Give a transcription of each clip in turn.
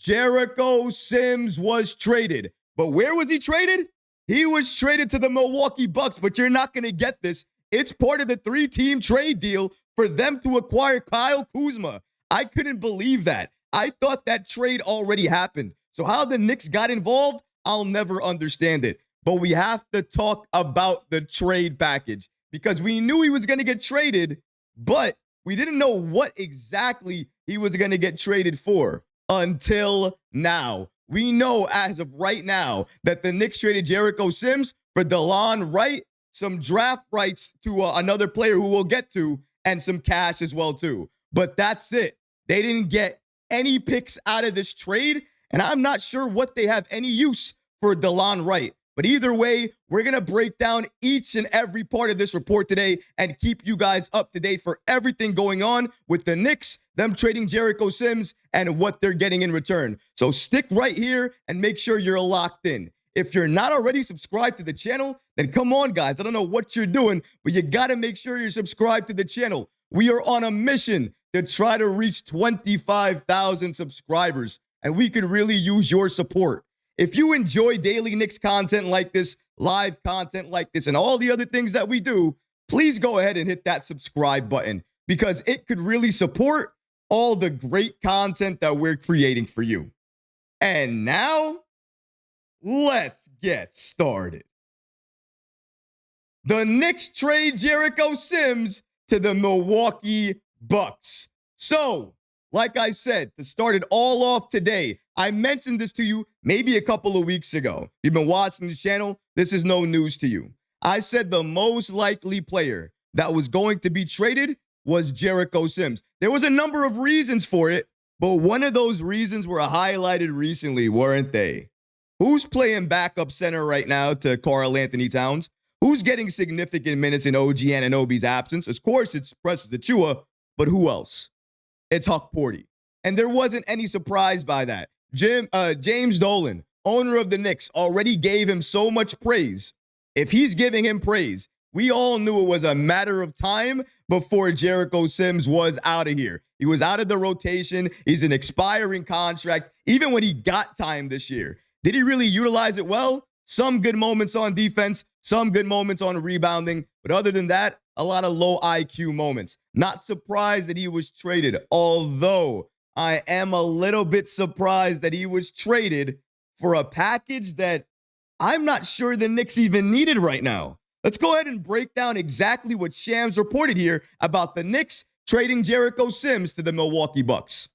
Jericho Sims was traded. But where was he traded? He was traded to the Milwaukee Bucks, but you're not going to get this. It's part of the 3-team trade deal for them to acquire Kyle Kuzma. I couldn't believe that. I thought that trade already happened. So how the Knicks got involved, I'll never understand it. But we have to talk about the trade package because we knew he was going to get traded, but we didn't know what exactly he was going to get traded for until now. We know as of right now that the Knicks traded Jericho Sims for Delon Wright, some draft rights to another player who we'll get to, and some cash as well too. But that's it. They didn't get any picks out of this trade, and I'm not sure what they have any use for Delon Wright. But either way, we're going to break down each and every part of this report today and keep you guys up to date for everything going on with the Knicks, them trading Jericho Sims, and what they're getting in return. So stick right here and make sure you're locked in. If you're not already subscribed to the channel, then come on, guys. I don't know what you're doing, but you got to make sure you're subscribed to the channel. We are on a mission to try to reach 25,000 subscribers, and we could really use your support. If you enjoy daily Knicks content like this, live content like this, and all the other things that we do, please go ahead and hit that subscribe button because it could really support all the great content that we're creating for you. And now, let's get started. The Knicks trade Jericho Sims to the Milwaukee Bucks. So, like I said, to start it all off today, I mentioned this to you maybe a couple of weeks ago. If you've been watching the channel, this is no news to you. I said the most likely player that was going to be traded was Jericho Sims. There was a number of reasons for it, but one of those reasons were highlighted recently, weren't they? Who's playing backup center right now to Karl Anthony Towns? Who's getting significant minutes in OG Anunoby's absence? Of course, it's Precious Achiuwa, but who else? It's Hukporti. And there wasn't any surprise by that. James Dolan, owner of the Knicks, already gave him so much praise. If he's giving him praise, we all knew it was a matter of time before Jericho Sims was out of here. He was out of the rotation. He's an expiring contract, even when he got time this year. Did he really utilize it well? Some good moments on defense, some good moments on rebounding. But other than that, a lot of low IQ moments. Not surprised that he was traded, although I am a little bit surprised that he was traded for a package that I'm not sure the Knicks even needed right now. Let's go ahead and break down exactly what Shams reported here about the Knicks trading Jericho Sims to the Milwaukee Bucks.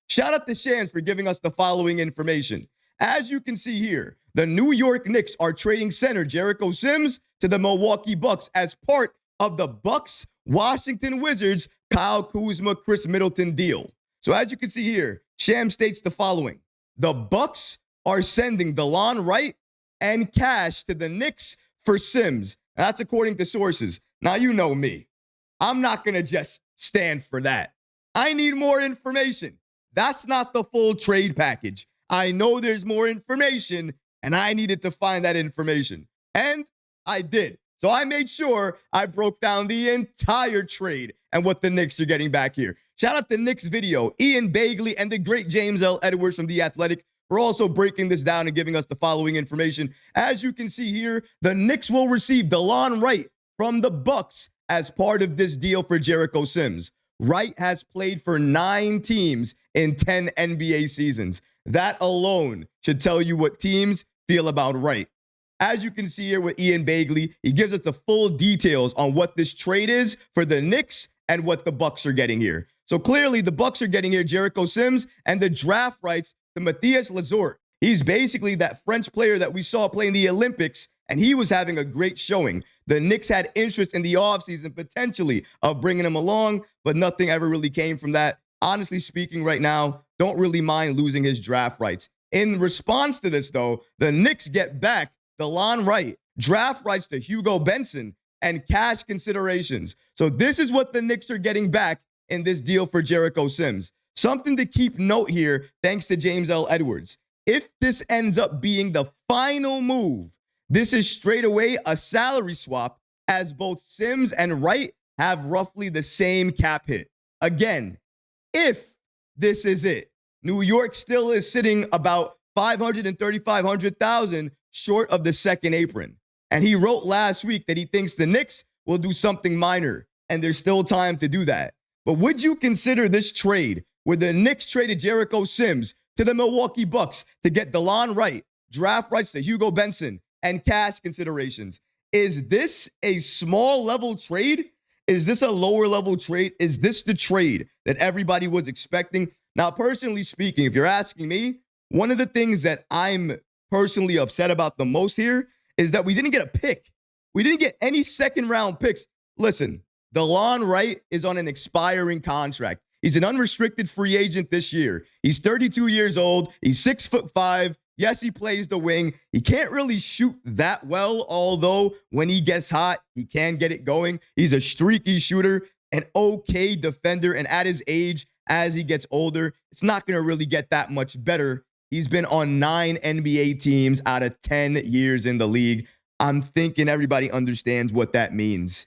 Shout out to Shams for giving us the following information. As you can see here, the New York Knicks are trading center Jericho Sims to the Milwaukee Bucks as part of the Bucks Washington Wizards Kyle Kuzma Chris Middleton deal. So as you can see here, Shams states the following. The Bucks are sending Delon Wright and cash to the Knicks for Sims. That's according to sources. Now, you know me. I'm not going to just stand for that. I need more information. That's not the full trade package. I know there's more information, and I needed to find that information. And I did. So I made sure I broke down the entire trade and what the Knicks are getting back here. Shout out to Knicks Video, Ian Bagley, and the great James L. Edwards from The Athletic for also breaking this down and giving us the following information. As you can see here, the Knicks will receive Delon Wright from the Bucks as part of this deal for Jericho Sims. Wright has played for 9 teams in 10 NBA seasons. That alone should tell you what teams feel about Wright. As you can see here with Ian Bagley, he gives us the full details on what this trade is for the Knicks and what the Bucks are getting here. So clearly the Bucks are getting here Jericho Sims and the draft rights to Matthias Lazort. He's basically that French player that we saw play in the Olympics, and he was having a great showing. The Knicks had interest in the offseason potentially of bringing him along, but nothing ever really came from that. Honestly speaking right now, don't really mind losing his draft rights. In response to this, though, the Knicks get back Delon Wright, draft rights to Hugo Benson, and cash considerations. So this is what the Knicks are getting back in this deal for Jericho Sims. Something to keep note here, thanks to James L. Edwards. If this ends up being the final move, this is straight away a salary swap, as both Sims and Wright have roughly the same cap hit. Again, if this is it, New York still is sitting about 500,000 short of the second apron. And he wrote last week that he thinks the Knicks will do something minor, and there's still time to do that. But would you consider this trade where the Knicks traded Jericho Sims to the Milwaukee Bucks to get Delon Wright, draft rights to Hugo Benson, and cash considerations? Is this a small level trade? Is this a lower level trade? Is this the trade that everybody was expecting? Now, personally speaking, if you're asking me, one of the things that I'm personally upset about the most here is that we didn't get a pick. We didn't get any second round picks. Listen, Delon Wright is on an expiring contract. He's an unrestricted free agent this year. He's 32 years old. He's 6'5". Yes, he plays the wing. He can't really shoot that well, although when he gets hot, he can get it going. He's a streaky shooter, an okay defender, and at his age, as he gets older, it's not going to really get that much better. He's been on 9 NBA teams out of 10 years in the league. I'm thinking everybody understands what that means.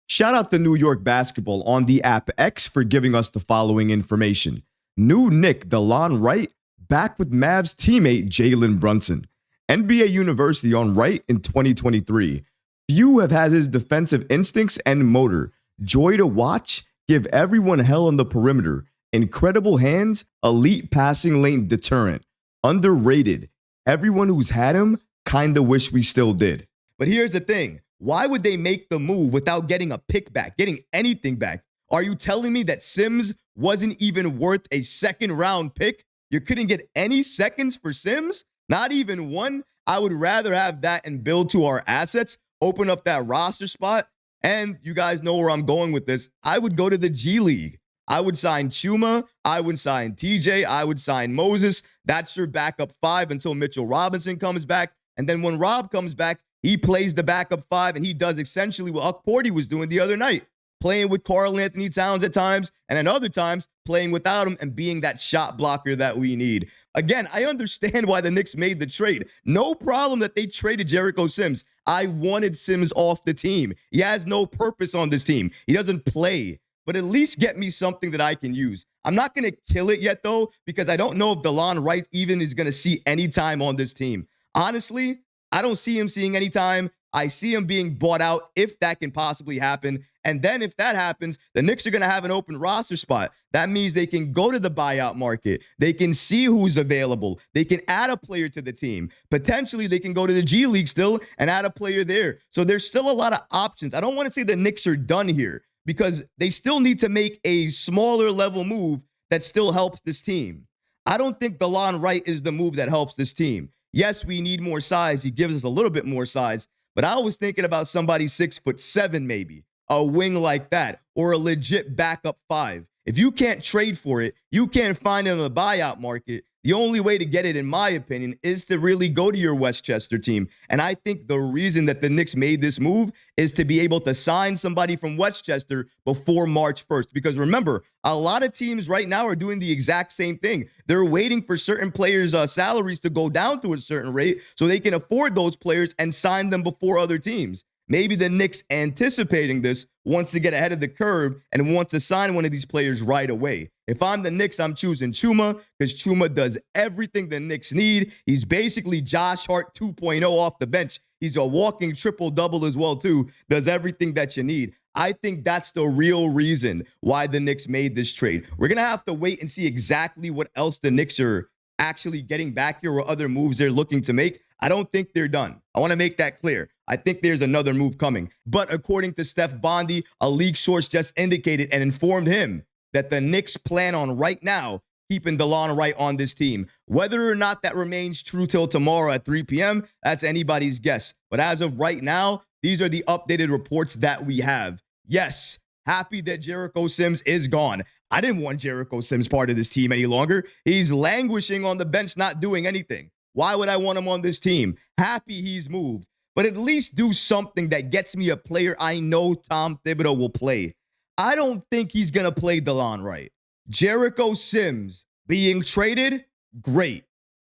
Shout out to New York Basketball on the app X for giving us the following information. New Nick Delon Wright back with Mavs teammate Jalen Brunson. NBA University on Wright in 2023. Few have had his defensive instincts and motor. Joy to watch, give everyone hell on the perimeter. Incredible hands, elite passing lane deterrent. Underrated. Everyone who's had him kinda wish we still did. But here's the thing. Why would they make the move without getting a pick back, getting anything back? Are you telling me that Sims wasn't even worth a second round pick? You couldn't get any seconds for Sims? Not even one? I would rather have that and build to our assets, open up that roster spot. And you guys know where I'm going with this. I would go to the G League. I would sign Chuma. I would sign TJ. I would sign Moses. That's your backup 5 until Mitchell Robinson comes back. And then when Rob comes back, he plays the backup 5, and he does essentially what Hukporti was doing the other night, playing with Karl Anthony Towns at times, and at other times playing without him and being that shot blocker that we need. Again, I understand why the Knicks made the trade. No problem that they traded Jericho Sims. I wanted Sims off the team. He has no purpose on this team. He doesn't play. But at least get me something that I can use. I'm not going to kill it yet, though, because I don't know if Delon Wright even is going to see any time on this team. Honestly, I don't see him seeing any time. I see him being bought out if that can possibly happen. And then if that happens, the Knicks are going to have an open roster spot. That means they can go to the buyout market. They can see who's available. They can add a player to the team. Potentially, they can go to the G League still and add a player there. So there's still a lot of options. I don't want to say the Knicks are done here because they still need to make a smaller level move that still helps this team. I don't think Delon Wright is the move that helps this team. Yes, we need more size. He gives us a little bit more size. But I was thinking about somebody 6'7", maybe, a wing like that, or a legit backup 5. If you can't trade for it, you can't find it in the buyout market. The only way to get it, in my opinion, is to really go to your Westchester team. And I think the reason that the Knicks made this move is to be able to sign somebody from Westchester before March 1st. Because remember, a lot of teams right now are doing the exact same thing. They're waiting for certain players' salaries to go down to a certain rate so they can afford those players and sign them before other teams. Maybe the Knicks, anticipating this, wants to get ahead of the curve and wants to sign one of these players right away. If I'm the Knicks, I'm choosing Chuma because Chuma does everything the Knicks need. He's basically Josh Hart 2.0 off the bench. He's a walking triple-double as well, too. Does everything that you need. I think that's the real reason why the Knicks made this trade. We're going to have to wait and see exactly what else the Knicks are actually getting back here or other moves they're looking to make. I don't think they're done. I want to make that clear. I think there's another move coming. But according to Steph Bondy, a league source just indicated and informed him that the Knicks plan on right now keeping Delon Wright on this team. Whether or not that remains true till tomorrow at 3 p.m., that's anybody's guess. But as of right now, these are the updated reports that we have. Yes, happy that Jericho Sims is gone. I didn't want Jericho Sims part of this team any longer. He's languishing on the bench, not doing anything. Why would I want him on this team? Happy he's moved. But at least do something that gets me a player I know Tom Thibodeau will play. I don't think he's going to play Delon Wright. Jericho Sims being traded, great.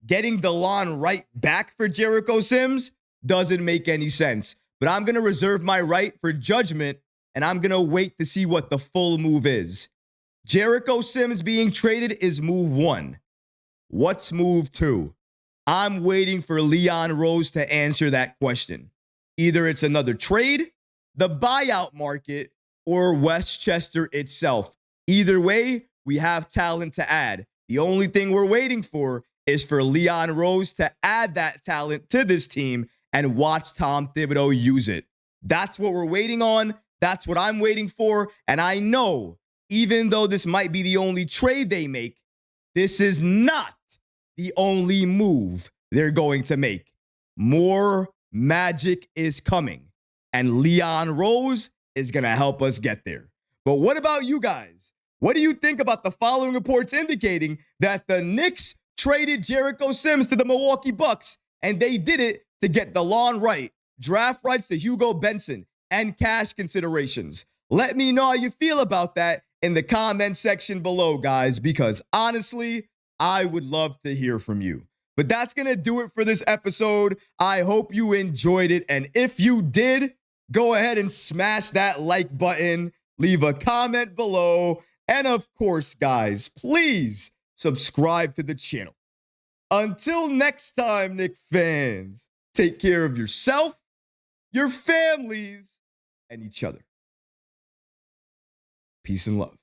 Getting Delon Wright back for Jericho Sims doesn't make any sense. But I'm going to reserve my right for judgment, and I'm going to wait to see what the full move is. Jericho Sims being traded is move 1. What's move two? I'm waiting for Leon Rose to answer that question. Either it's another trade, the buyout market, or Westchester itself. Either way, we have talent to add. The only thing we're waiting for is for Leon Rose to add that talent to this team and watch Tom Thibodeau use it. That's what we're waiting on. That's what I'm waiting for. And I know, even though this might be the only trade they make, this is not the only move they're going to make. More magic is coming, and Leon Rose is going to help us get there. But what about you guys? What do you think about the following reports indicating that the Knicks traded Jericho Sims to the Milwaukee Bucks, and they did it to get Delon Wright, draft rights to Hugo Benson, and cash considerations? Let me know how you feel about that in the comment section below, guys, because honestly, I would love to hear from you. But that's going to do it for this episode. I hope you enjoyed it. And if you did, go ahead and smash that like button, leave a comment below. And of course, guys, please subscribe to the channel. Until next time, Knicks fans, take care of yourself, your families, and each other. Peace and love.